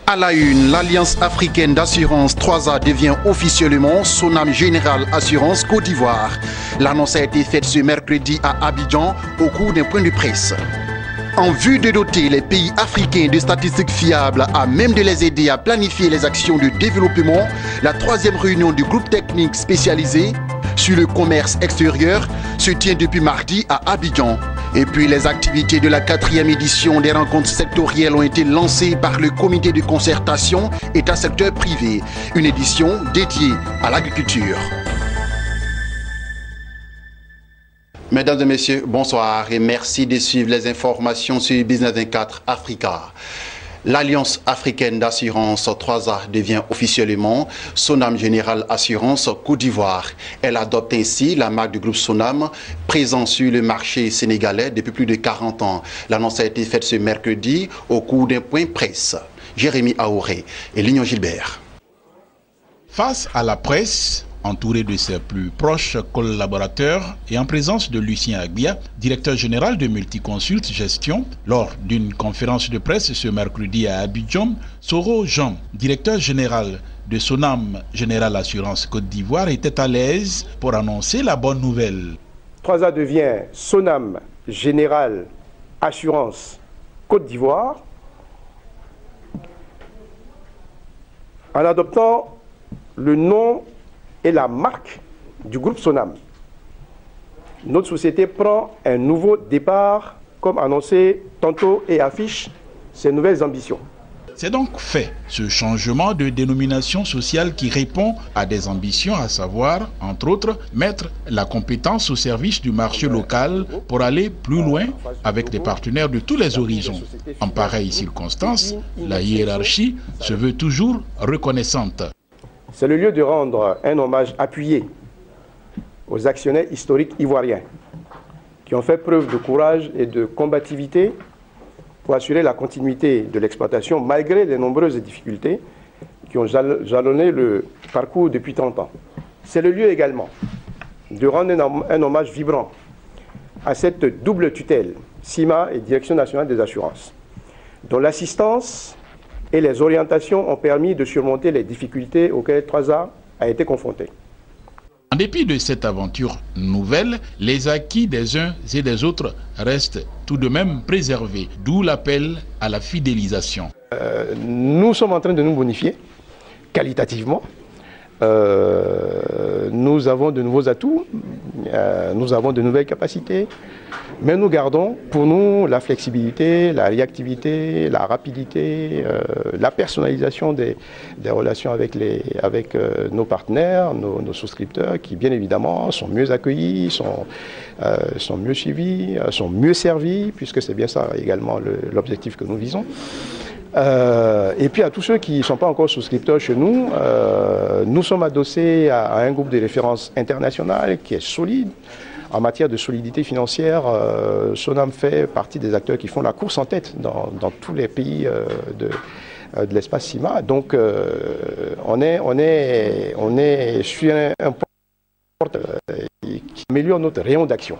À la une, l'Alliance africaine d'assurance 3A devient officiellement Sonam Général Assurance Côte d'Ivoire. L'annonce a été faite ce mercredi à Abidjan au cours d'un point de presse. En vue de doter les pays africains de statistiques fiables à même de les aider à planifier les actions de développement, la troisième réunion du groupe technique spécialisé sur le commerce extérieur se tient depuis mardi à Abidjan. Et puis les activités de la 4e édition des rencontres sectorielles ont été lancées par le comité de concertation État-secteur privé, une édition dédiée à l'agriculture. Mesdames et messieurs, bonsoir et merci de suivre les informations sur Business 24 Africa. L'Alliance africaine d'assurance 3A devient officiellement Sonam Général Assurance Côte d'Ivoire. Elle adopte ainsi la marque du groupe Sonam, présent sur le marché sénégalais depuis plus de 40 ans. L'annonce a été faite ce mercredi au cours d'un point presse. Jérémy Aouré et Lignon Gilbert. Face à la presse, entouré de ses plus proches collaborateurs et en présence de Lucien Agbia, directeur général de Multiconsult Gestion, lors d'une conférence de presse ce mercredi à Abidjan, Soro Jean, directeur général de Sonam Général Assurance Côte d'Ivoire, était à l'aise pour annoncer la bonne nouvelle. 3A devient Sonam Général Assurance Côte d'Ivoire en adoptant le nom et la marque du groupe Sonam. Notre société prend un nouveau départ, comme annoncé tantôt, et affiche ses nouvelles ambitions. C'est donc fait, ce changement de dénomination sociale qui répond à des ambitions, à savoir, entre autres, mettre la compétence au service du marché local pour aller plus loin avec des partenaires de tous les horizons. En pareille circonstance, la hiérarchie se veut toujours reconnaissante. C'est le lieu de rendre un hommage appuyé aux actionnaires historiques ivoiriens qui ont fait preuve de courage et de combativité pour assurer la continuité de l'exploitation malgré les nombreuses difficultés qui ont jalonné le parcours depuis 30 ans. C'est le lieu également de rendre un hommage vibrant à cette double tutelle, CIMA et Direction nationale des assurances, dont l'assistance et les orientations ont permis de surmonter les difficultés auxquelles 3A a été confronté. En dépit de cette aventure nouvelle, les acquis des uns et des autres restent tout de même préservés, d'où l'appel à la fidélisation. Nous sommes en train de nous bonifier qualitativement. Nous avons de nouveaux atouts, nous avons de nouvelles capacités, mais nous gardons pour nous la flexibilité, la réactivité, la rapidité, la personnalisation des relations avec nos partenaires, nos souscripteurs qui bien évidemment sont mieux accueillis, sont mieux suivis, sont mieux servis, puisque c'est bien ça également l'objectif que nous visons. Et puis à tous ceux qui ne sont pas encore souscripteurs chez nous, nous sommes adossés à un groupe de référence international qui est solide. En matière de solidité financière, Sonam fait partie des acteurs qui font la course en tête dans tous les pays de l'espace CIMA. Donc on est sur un porte qui améliore notre rayon d'action.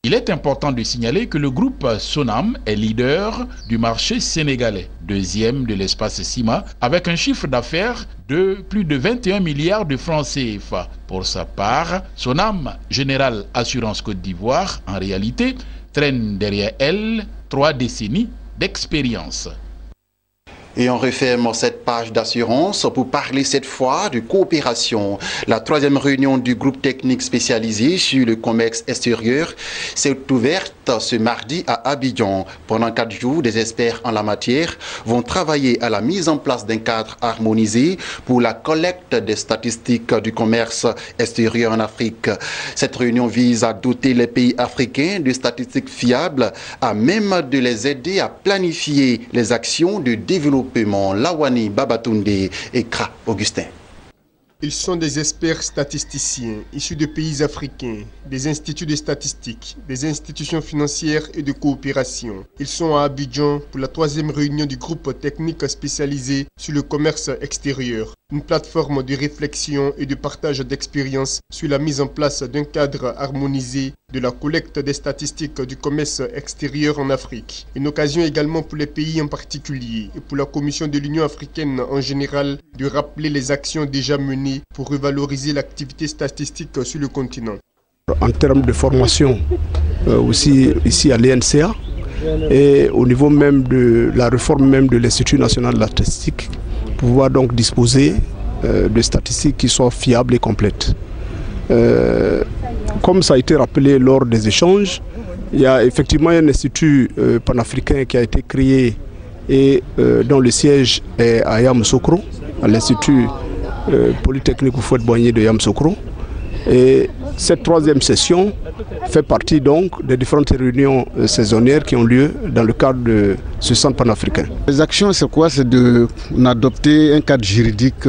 Il est important de signaler que le groupe Sonam est leader du marché sénégalais, deuxième de l'espace CIMA, avec un chiffre d'affaires de plus de 21 milliards de francs CFA. Pour sa part, Sonam Général Assurance Côte d'Ivoire, en réalité, traîne derrière elle 3 décennies d'expérience. Et on referme cette page d'assurance pour parler cette fois de coopération. La troisième réunion du groupe technique spécialisé sur le commerce extérieur s'est ouverte ce mardi à Abidjan. Pendant 4 jours, des experts en la matière vont travailler à la mise en place d'un cadre harmonisé pour la collecte des statistiques du commerce extérieur en Afrique. Cette réunion vise à doter les pays africains de statistiques fiables à même de les aider à planifier les actions de développement. Lawani Babatunde et Kra Augustin. Ils sont des experts statisticiens issus de pays africains, des instituts de statistiques, des institutions financières et de coopération. Ils sont à Abidjan pour la 3e réunion du groupe technique spécialisé sur le commerce extérieur, une plateforme de réflexion et de partage d'expériences sur la mise en place d'un cadre harmonisé de la collecte des statistiques du commerce extérieur en Afrique. Une occasion également pour les pays en particulier et pour la Commission de l'Union africaine en général de rappeler les actions déjà menées pour revaloriser l'activité statistique sur le continent. En termes de formation, aussi ici à l'INCA, et au niveau même de la réforme même de l'Institut national de la statistique, pouvoir donc disposer de statistiques qui soient fiables et complètes. Comme ça a été rappelé lors des échanges, il y a effectivement un institut panafricain qui a été créé et dont le siège est à Yamoussoukro, à l'Institut Polytechnique Houphouët-Boigny de Yamoussoukro. Et cette troisième session fait partie donc des différentes réunions saisonnières qui ont lieu dans le cadre de ce centre panafricain. Les actions, c'est quoi? C'est d'adopter un cadre juridique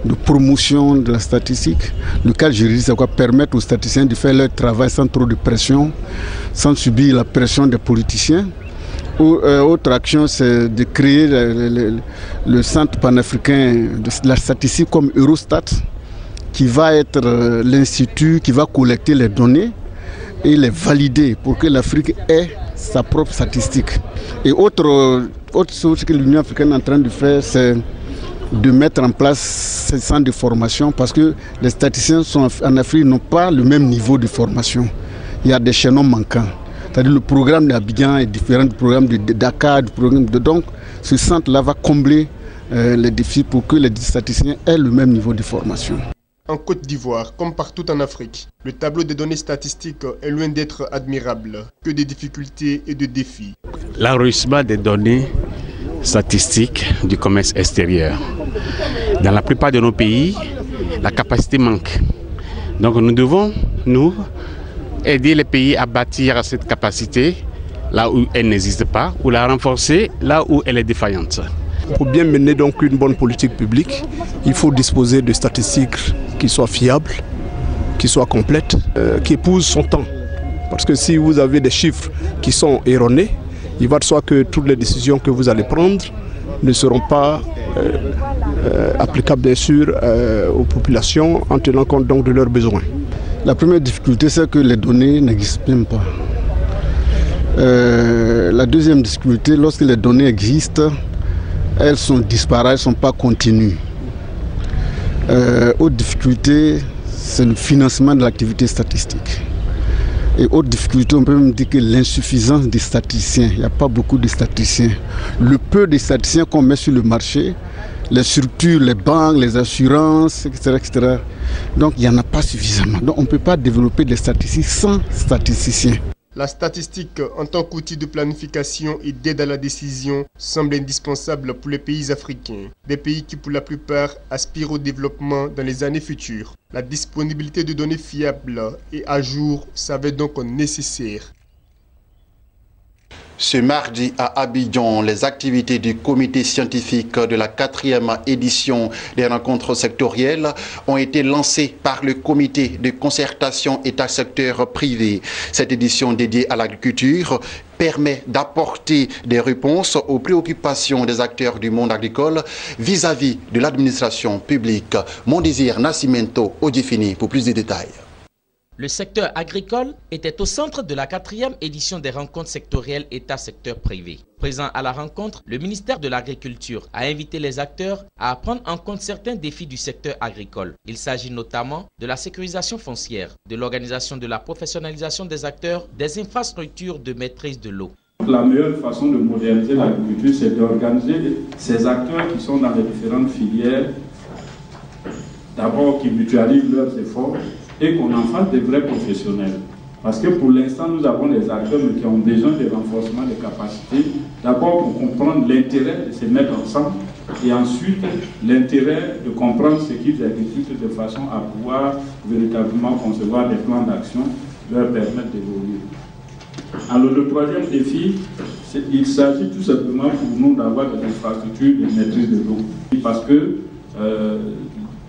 de promotion de la statistique. Le cadre juridique, c'est quoi? Permettre aux statisticiens de faire leur travail sans trop de pression, sans subir la pression des politiciens. Autre action, c'est de créer le centre panafricain de la statistique comme Eurostat, qui va être l'institut qui va collecter les données et les valider pour que l'Afrique ait sa propre statistique. Et autre chose que l'Union africaine est en train de faire, c'est de mettre en place ces centres de formation parce que les statisticiens en Afrique n'ont pas le même niveau de formation. Il y a des chaînons manquants. C'est-à-dire le programme d'Abidjan est différent du programme de Dakar, du programme de... Donc ce centre-là va combler les défis pour que les statisticiens aient le même niveau de formation. En Côte d'Ivoire, comme partout en Afrique, le tableau des données statistiques est loin d'être admirable, que de difficultés et de défis. L'enrichissement des données statistiques du commerce extérieur. Dans la plupart de nos pays, la capacité manque. Donc nous devons, nous, aider les pays à bâtir cette capacité là où elle n'existe pas, ou la renforcer là où elle est défaillante. Pour bien mener donc une bonne politique publique, il faut disposer de statistiques qui soient fiables, qui soient complètes, qui épousent son temps. Parce que si vous avez des chiffres qui sont erronés, il va de soi que toutes les décisions que vous allez prendre ne seront pas applicables bien sûr aux populations en tenant compte donc de leurs besoins. La première difficulté, c'est que les données n'existent même pas. La deuxième difficulté, lorsque les données existent, elles sont disparates, elles ne sont pas continues. Autre difficulté, c'est le financement de l'activité statistique. Et autre difficulté, on peut même dire que l'insuffisance des statisticiens. Il n'y a pas beaucoup de statisticiens. Le peu de statisticiens qu'on met sur le marché, les structures, les banques, les assurances, etc., etc. Donc il n'y en a pas suffisamment. Donc on ne peut pas développer des statistiques sans statisticiens. La statistique en tant qu'outil de planification et d'aide à la décision semble indispensable pour les pays africains, des pays qui pour la plupart aspirent au développement dans les années futures. La disponibilité de données fiables et à jour s'avère donc nécessaire. Ce mardi à Abidjan, les activités du comité scientifique de la 4e édition des rencontres sectorielles ont été lancées par le comité de concertation État-secteur privé. Cette édition dédiée à l'agriculture permet d'apporter des réponses aux préoccupations des acteurs du monde agricole vis-à-vis de l'administration publique. Mon désir Nascimento Odifini pour plus de détails. Le secteur agricole était au centre de la 4e édition des rencontres sectorielles État-secteur privé. Présent à la rencontre, le ministère de l'Agriculture a invité les acteurs à prendre en compte certains défis du secteur agricole. Il s'agit notamment de la sécurisation foncière, de l'organisation de la professionnalisation des acteurs, des infrastructures de maîtrise de l'eau. La meilleure façon de moderniser l'agriculture, c'est d'organiser ces acteurs qui sont dans les différentes filières, d'abord qui mutualisent leurs efforts, et qu'on en fasse des vrais professionnels. Parce que pour l'instant, nous avons des acteurs qui ont besoin de renforcement des capacités. D'abord pour comprendre l'intérêt de se mettre ensemble et ensuite l'intérêt de comprendre ce qu'ils exécutent de façon à pouvoir véritablement concevoir des plans d'action qui leur permettent d'évoluer. Alors le troisième défi, il s'agit tout simplement pour nous d'avoir des infrastructures de maîtrise de l'eau. Parce que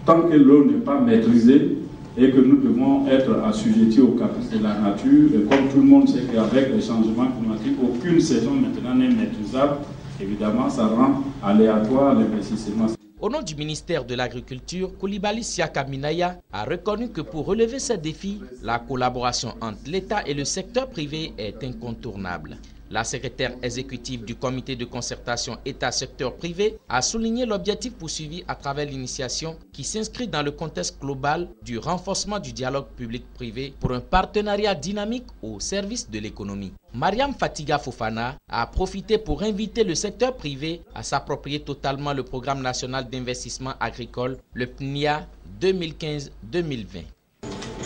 tant que l'eau n'est pas maîtrisée, et que nous devons être assujettis aux caprices de la nature. Et comme tout le monde sait qu'avec les changements climatiques, aucune saison maintenant n'est maîtrisable. Évidemment, ça rend aléatoire l'investissement. Au nom du ministère de l'Agriculture, Coulibaly Siaka Minaya a reconnu que pour relever ces défis, la collaboration entre l'État et le secteur privé est incontournable. La secrétaire exécutive du comité de concertation État-secteur privé a souligné l'objectif poursuivi à travers l'initiation qui s'inscrit dans le contexte global du renforcement du dialogue public-privé pour un partenariat dynamique au service de l'économie. Mariam Fatiga Fofana a profité pour inviter le secteur privé à s'approprier totalement le programme national d'investissement agricole, le PNIA 2015-2020.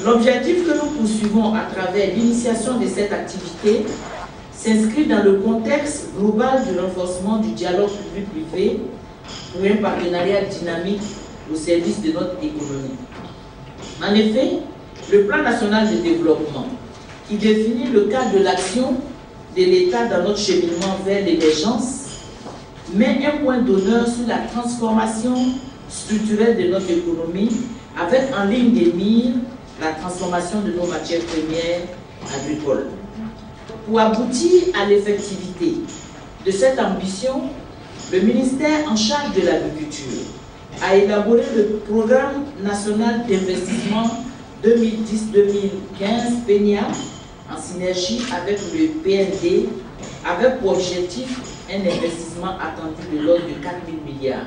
L'objectif que nous poursuivons à travers l'initiation de cette activité s'inscrit dans le contexte global du renforcement du dialogue public-privé pour un partenariat dynamique au service de notre économie. En effet, le plan national de développement qui définit le cadre de l'action de l'État dans notre cheminement vers l'émergence met un point d'honneur sur la transformation structurelle de notre économie avec en ligne de mire la transformation de nos matières premières agricoles. Pour aboutir à l'effectivité de cette ambition, le ministère en charge de l'agriculture a élaboré le programme national d'investissement 2010-2015 PNIA en synergie avec le PND, avec pour objectif un investissement attendu de l'ordre de 4 000 milliards.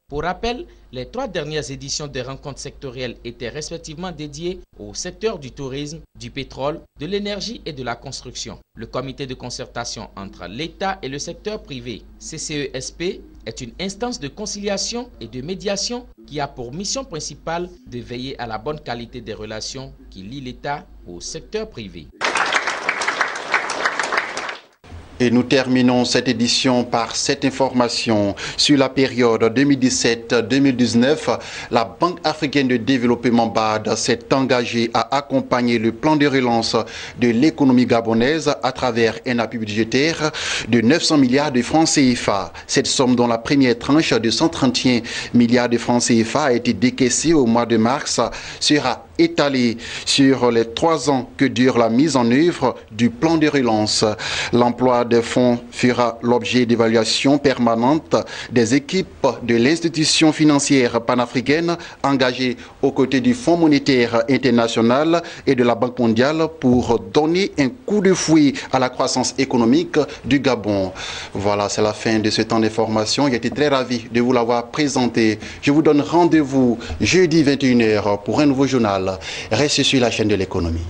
Pour rappel, les 3 dernières éditions des rencontres sectorielles étaient respectivement dédiées au secteur du tourisme, du pétrole, de l'énergie et de la construction. Le comité de concertation entre l'État et le secteur privé, CCESP, est une instance de conciliation et de médiation qui a pour mission principale de veiller à la bonne qualité des relations qui lient l'État au secteur privé. Et nous terminons cette édition par cette information. Sur la période 2017-2019, la Banque africaine de développement BAD s'est engagée à accompagner le plan de relance de l'économie gabonaise à travers un appui budgétaire de 900 milliards de francs CFA. Cette somme, dont la première tranche de 131 milliards de francs CFA a été décaissée au mois de mars, sera étalée sur les 3 ans que dure la mise en œuvre du plan de relance. L'emploi des fonds fera l'objet d'évaluation permanente des équipes de l'institution financière panafricaine engagée aux côtés du Fonds monétaire international et de la Banque mondiale pour donner un coup de fouet à la croissance économique du Gabon. Voilà, c'est la fin de ce temps d'information. J'ai été très ravi de vous l'avoir présenté. Je vous donne rendez-vous jeudi 21h pour un nouveau journal. Restez sur la chaîne de l'économie.